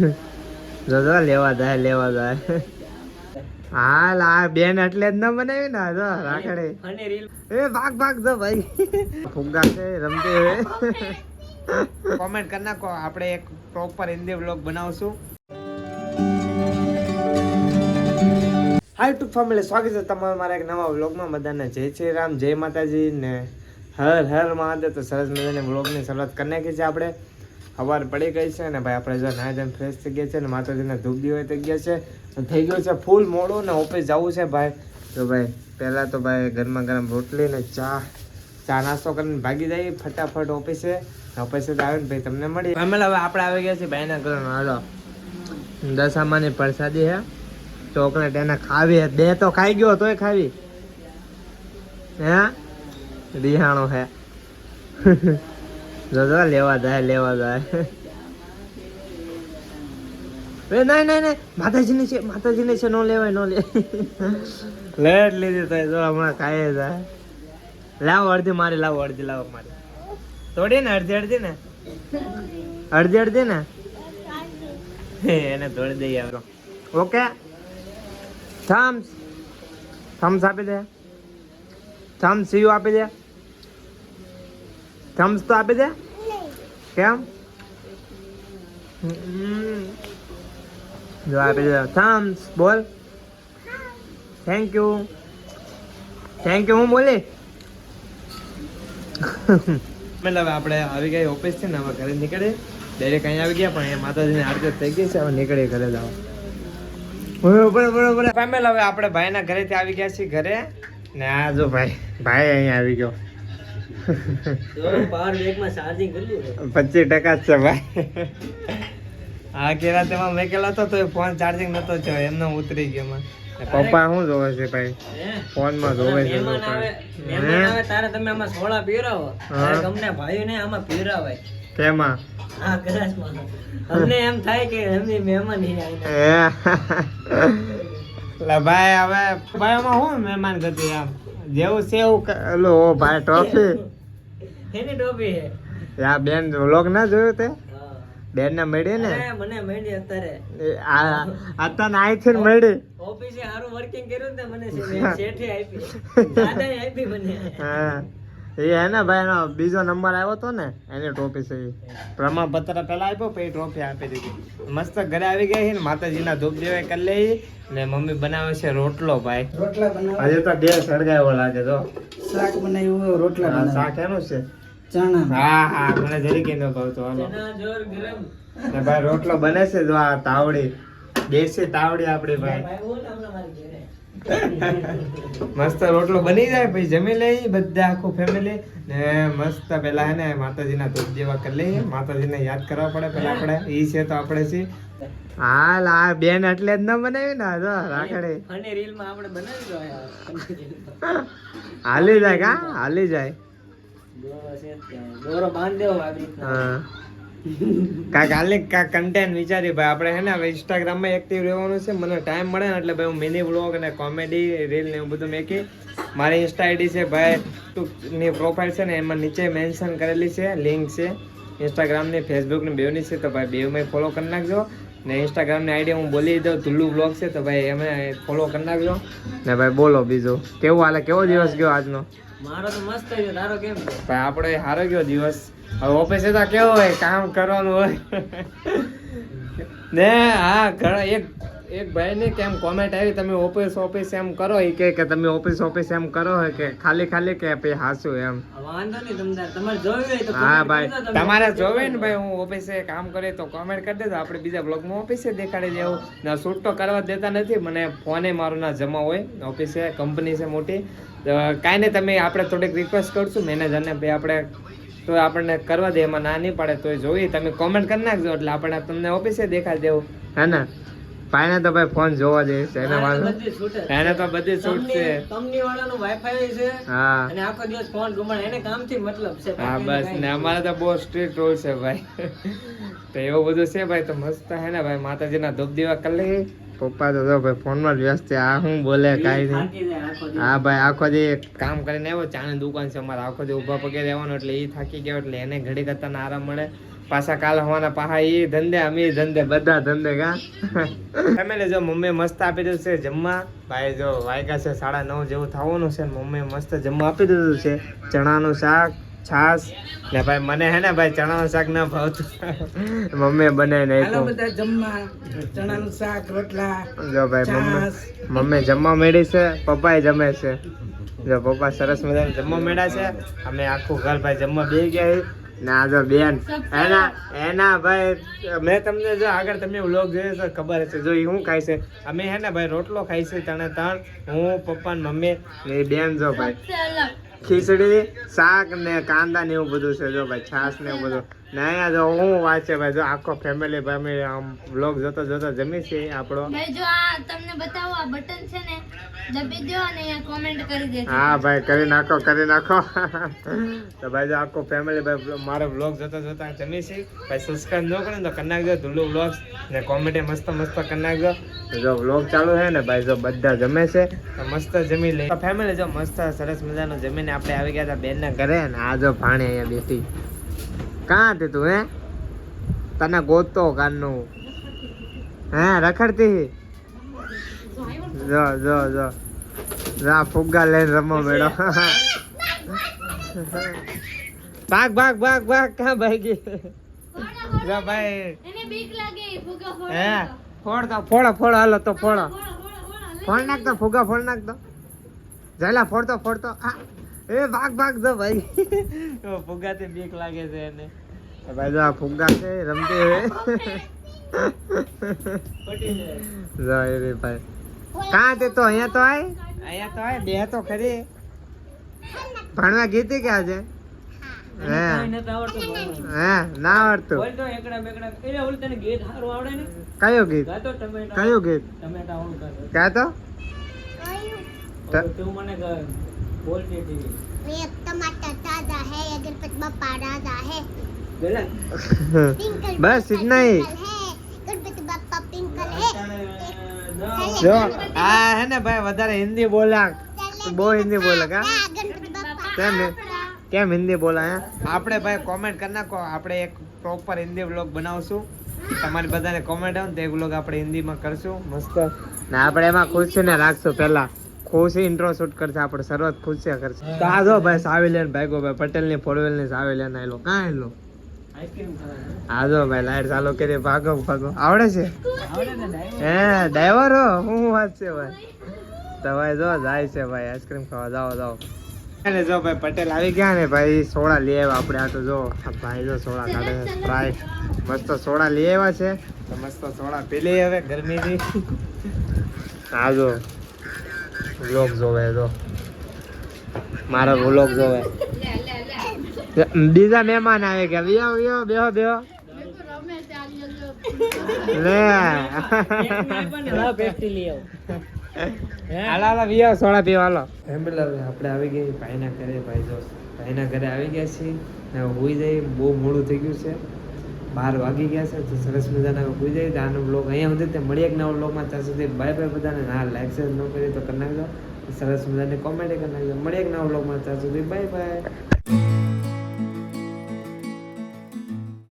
જો લેવા જાય હાલ આ બેન એટલે જ ન બનાવી ને જો રાખડે એ ભાગ જો ભાઈ ફુગ્ગા છે રમતે હોય કોમેન્ટ કરી નાખો આપણે એક પ્રોપર હિન્દી વ્લોગ બનાવશું. હાય ટુ ફેમિલી, સ્વાગત છે તમારું મારા એક નવા વ્લોગમાં. બધાને જય શ્રી રામ, જય માતાજી ને હર હર મહાદેવ. તો સરસ મજાની વ્લોગની શરૂઆત કરી નાખી છે આપણે. સવાર પડી ગઈ છે ને ભાઈ આપણે જો નાઈ ધોઈને ફ્રેશ થઈ ગયા છે ને માતાજીને ધૂપ દીવો થઈ ગયા છે. થઈ ગયું છે ફૂલ મોડું ને ઓફિસ જવું છે ભાઈ. તો ભાઈ પહેલાં તો ભાઈ ગરમા ગરમ રોટલી ને ચા નાસ્તો કરીને ભાગી જાય ફટાફટ ઓફિસે. ઓફિસે આવીને ભાઈ તમને મળી ફેમિલી. હવે આપણે આવી ગયા છીએ ભાઈના ઘરમાં. હાલો દશામાની પ્રસાદી હે, ચોકલેટ એને ખાવી હે. બે તો ખાઈ ગયો તોય ખાવી હે. રિહાણો હે જો લેવા જાય નહીં માતાજીની છે નો લેવાય લેટ લીધી તો જો હમણાં ખાઈ જાય. લાવો અડધી મારી લાવો મારી તોડી ને અડધી ને એને તોડી દઈએ. ઓકે થમ્સ આપી દે. થમ્સ સીયુ આપી દે. થમ્સ તો આપી દે. કેમ જો આપી દે થમ્સ. બોલ થેન્ક યુ હું બોલી. મતલબ આપણે આવી ગયા ઓફિસ છે ને હવે ઘરે નીકળે ડાયરેક્ટ અહીં આવી ગયા. પણ એ માતાજીની આરતી થઈ ગઈ છે, હવે નીકળે ઘરે જાવ. બરોબર ફેમિલી, હવે આપણે ભાઈના ઘરેથી આવી ગયા છીએ ઘરે ને. આ જો ભાઈ અહીંયા આવી ગયો. 25% છે ભાઈ. આ કેરા તેમાં મેકેલા હતો તો ફોન ચાર્જિંગ નતો થયો, એમનો ઉતરી ગયો. પપ્પા શું જોવે છે ભાઈ? ફોન માં જોવે છે. તારે તમે આમાં સોડા પીવરાવો, તમને ભાઈઓ ને આમાં પીવરાવાય. કેમાં? હા કદાચ અમને એમ થાય કે એમની મહેમાન ભાઈ હવે ભાઈમાં શું મહેમાન ગતિ આમ જેવું છે એવું. લો ભાઈ ટોફી એની ટોપી હે. આ બેન વ્લોગ ના જોયો તે? બેન ને મળી ને મને મળી અત્યારે. અત્યારે આઈ છે ને મળી. ઓફિસે સારું વર્કિંગ કર્યું ને મને શેઠે આપી, દાદાએ આપી મને. હા એ હે ને ભાઈ એનો બીજો નંબર આવ્યો તો ને એની ટ્રોફી છે. પ્રમાણપત્ર પેલા આપ્યો પછી ટ્રોફી આપી દીધી. મસ્ત ઘરે આવી ગઈ છે ને માતાજીના ધૂપ દેવાય કરી લઈ ને મમ્મી બનાવે છે રોટલો. ભાઈ રોટલા બનાવે હજુ તો ગેસ સળગાવ્યો લાગે. તો શાક બનાવ્યું, રોટલા બનાવ્યા. શાક એનું છે ચણા. હા મને જરી કે ન ભાવતો. હાલો જોર ગરમ ને ભાઈ રોટલો બને છે. જો આ તાવડી દેશી તાવડી આપડી ભાઈ. મસ્ત રોટલો બની જાય પછી જમી લઈ બધા આખું ફેમિલી ને મસ્ત. પેલા હે ને માતાજીના ધૂપ જેવા કરી લઈએ. માતાજીને યાદ કરવા પડે પેલા આપણે. ઈ છે તો આપણે છીએ. હાલ આ બેન એટલે જ ન બનાવી ને જો રાખડે અને રીલ માં આપણે બનાવી દો. હાલી જાય કા હાલી જાય. દોરો બાંધ દેવો આવી. હા કાંઈક હાલી કાંઈક કન્ટેન્ટ વિચારી ભાઈ. આપણે હે ને હવે ઇન્સ્ટાગ્રામમાં એક્ટિવ રહેવાનું છે. મને ટાઈમ મળે ને એટલે ભાઈ હું મિની વ્લોગ અને કોમેડી રીલ ને એવું બધું મેકી. મારી ઇન્સ્ટા આઈડી છે ભાઈ ની પ્રોફાઇલ છે ને એમાં નીચે મેન્શન કરેલી છે, લિંક છે ઇન્સ્ટાગ્રામની ફેસબુકની બેવની છે. તો ભાઈ બેવમાં ફોલો કરી નાખજો ને. ઇન્સ્ટાગ્રામની આઈડી હું બોલી દઉં તુલ્લુ વ્લોગ છે. તો ભાઈ એમને ફોલો કરી નાખજો ને. ભાઈ બોલો બીજું કેવું હાલે? કેવો દિવસ ગયો આજનો? મારો તો મસ્ત ગયો. તારો કેમ? ભાઈ આપણે સારો ગયો દિવસ. હવે ઓફિસે તો કેવો હોય કામ કરવાનું હોય ને. હા ઘણા એક ભાઈ ને કેમ કોમેન્ટ આવી તમે ઓફિસ એમ કરો એ કે તમે ઓફિસ એમ કરો હોય કે ખાલી કે પછી હાસું એમ. વાંધો નહીં તમારે જોયું હોય તો. હા ભાઈ તમારે જોવે ને ભાઈ હું ઓફિસે કામ કરે તો કોમેન્ટ કરી દેજો. આપણે બીજા બ્લોગમાં ઓફિસે દેખાડી દેવું ને. શૂટ તો કરવા દેતા નથી મને. ફોને મારું ના જમા હોય ઓફિસે. કંપની છે મોટી. કાંઈ નહીં તમે આપણે થોડીક રિક્વેસ્ટ કરશું મેનેજરને ભાઈ આપણે તો આપણને કરવા દે. એમાં ના નહીં પડે તો જોઈએ. તમે કોમેન્ટ કરી નાખજો એટલે આપણે તમને ઓફિસે દેખાડી દેવું હે ને. ભાઈને તો ભાઈ ફોન જોવા દે છે એને તો બધી છૂટ છે. કંપની વાળાનું વાઈફાઈ છે. હા અને આખો દિવસ ફોન ઘુમાડે એને કામથી મતલબ છે. હા બસ ને અમારે તો બહુ સ્ટ્રિક્ટ રૂલ છે ભાઈ. તો એવું બધું છે ભાઈ. તો મસ્ત હે ને ભાઈ માતાજીના ધૂપ દીવા કરી લઈએ. પપ્પા તો ભાઈ ફોનમાં જ વ્યસ્ત છે. આ હું બોલે કાંઈ નહીં. હા ભાઈ આખો દી કામ કરીને આવ્યો. ચાની દુકાન છે અમારે. આખો દી ઊભા પગે રહેવાનું એટલે એ થાકી ગયો એટલે એને ઘડી કરતા આરામ મળે. પાછા કાલ હોવાના પાહા ઈ ધંધે અમે ધંધે બધા ધંધે કા ફેમિલી જો મમ્મી મસ્ત આપી દીધું છે જમવા ભાઈ જો વાગ્યા છે 9:30 જેવું થવાનું છે મમ્મી મસ્ત જમવા આપી દીધું છે ચણાનું શાક છાસ ને ભાઈ મને હે ને ભાઈ ચણાનું શાક ના ભાવતું મમ્મી બનાવી હાલો નાખ્યું બધા જમવા ચણાનું શાક રોટલા જો ભાઈ મમ્મી જમવા મેળી છે પપ્પાએ જમે છે જો પપ્પા સરસ મજાનું જમવા મેળ્યા છે અમે આખું ઘર ભાઈ જમવા બેસી ગયા છીએ. ને આ જો બેન એના ભાઈ મેં તમને જો આગળ તમે વ્લોગ જોયો તો ખબર હશે જો એ શું ખાય છે અમે હે ને ભાઈ રોટલો ખાઈ છે ત્રણ હું પપ્પા ને મમ્મી ને એ બેન જો ભાઈ ખીચડી શાક ને કાંદા ને એવું બધું છે જો ભાઈ છાસ ને એવું બધું ને અહીંયા જો હું વાત છે ભાઈ જો આખો ફેમિલી ભાઈ અમે આમ વ્લોગ જોતો જોતો જમી છે આપણો ભાઈ જો આ તમને બતાવો આ બટન છે ને દબી દો અને અહીંયા કોમેન્ટ કરી દેજો. હા ભાઈ કરી નાખો તો ભાઈ જો આખો ફેમિલી ભાઈ મારો વ્લોગ જોતા જોતા જમી છે ભાઈ સબસ્ક્રાઇબ ન કરે તો કરી નાખજો ધુલ્લુ વ્લોગ્સ ને કોમેડી મસ્ત કરી નાખજો જો વ્લોગ ચાલુ છે ને ભાઈ જો બધા જમે છે તો મસ્ત જમી લે ફેમિલી જો મસ્ત સરસ મજાનો જમીને આપણે આવી ગયા હતા બેન ના ઘરે ને આ જો ભાણે અહીંયા બેઠી કાં હતી તું હે તને ગોતતો કાનનું હે રખડતી જો જો જો રા ફુગ્ગા લઈને રમો બેડો ભાગ ક્યાં ભાગી જો ભાઈ એને બીક લાગે ફુગા ફોડ. હે ફોડો હાલો તો ફોડ નાખતો ફુગ્ગા ફોડ નાખતો જયલા ફોડતો આ એ ભાગ જો ભાઈ ફુગ્ગાથી બીક લાગે છે એને ભાઈ જો આ ફુગ્ગા છે રમતી હોય જો એ રે ભાઈ કાં તે તો અહીંયા તો આય બે તો ખરી ભણવા ગીતી કે આજે હે ના આવડતું કયું ગીત ક્યાં તો एक टमाटर ताजा है गणपति बापा राजा है બસ इतना ही गणपति बापा पिंकल है જો આ હે ને ભાઈ વધારે હિન્દી બોલા બહુ હિન્દી બોલે કા गणपति बापा કેમ હિન્દી બોલા હે આપણે ભાઈ કોમેન્ટ કરી નાખો આપણે એક પ્રોપર હિન્દી વ્લોગ બનાવશું તમારી બધાને કોમેન્ટ આવે ને તે વ્લોગ આપણે હિન્દીમાં કરશું મસ્ત ને આપણે એમાં ખુશીને રાખશું પહેલા ખુશી ઇન્ટ્રો શૂટ કરશે આપણે શરૂઆત ખુશી કરશે તો આ જો ભાઈ સાવી લેન ભાઈ પટેલ ની ફોરવેલ ની સાવી લેન આયલો કાં આયલો આ જો ભાઈ લાઈટ ચાલુ કરી ભાગો આવડે છે હે ડ્રાઈવર હો હું વાત છે ભાઈ તો ભાઈ જો જાય છે ભાઈ આઈસ્ક્રીમ ખાવા જાઓ અને જો ભાઈ પટેલ આવી ગયા ને ભાઈ સોડા લઈ આવ્યા આપણે આ તો જો ભાઈ જો સોડા કાઢે છે સ્પ્રાઇટ મસ્ત સોડા લઈ આવ્યા છે તો મસ્ત સોડા પી લઈએ હવે ગરમીની આ જો વ્લોગ જોવે જો મારો વ્લોગ જોવે બીજા મહેમાન આવે ગયા વિયો બેહો લે હાલો વિયો સોડા પીવા હાલો આપણે આવી ગઈ ભાઈના ઘરે ભાઈના ઘરે આવી ગયા છીએ ને હોઈ જાય બહુ મોડું થઈ ગયું છે 12 વાગી ગયા છે તો સરસ મજાના હોઈ જાય આનો બ્લોગ અહીંયા સુધી મળીએ એક નવો બ્લોગમાં ત્યાં સુધી બાય બધાને ના લાઈક શેર ન કરી તો કરી નાખજો સરસ મજાની કોમેડી કરી નાખજો મળીએ એક નવો બ્લોગમાં ત્યાં સુધી બાય